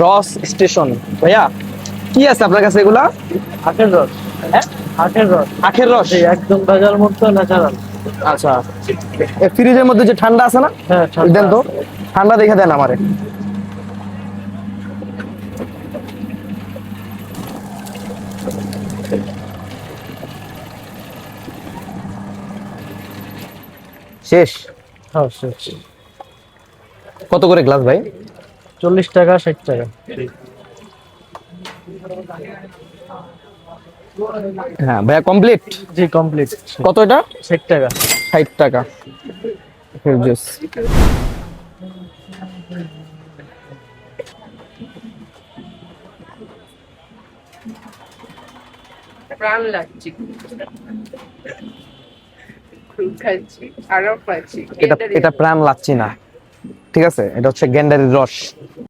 রস স্টেশন ভাইয়া, কি আছে আপনার কাছে এগুলা? আখের রস। হ্যাঁ, আখের রস। আখের রস। এই একদম বাজার মুক্ত ন্যাচারাল। আচ্ছা, ফ্রিজের মধ্যে যে ঠান্ডা আছে না, হ্যাঁ, দেন তো, ঠান্ডা দেখে দেন আমারে। শেষ? হ্যাঁ, শেষ। কত করে গ্লাস ভাই? 40 টাকা 60 টাকা। হ্যাঁ ভাইয়া, কমপ্লিট। জি কমপ্লিট। কত এটা? 60 টাকা। 60 টাকা। জুস। প্রাণ লাগছে, খুব খাচ্ছি, আরো খাচ্ছি। এটা প্রাণ লাচ্ছি না, ঠিক আছে, এটা হচ্ছে গেন্ডারির রস।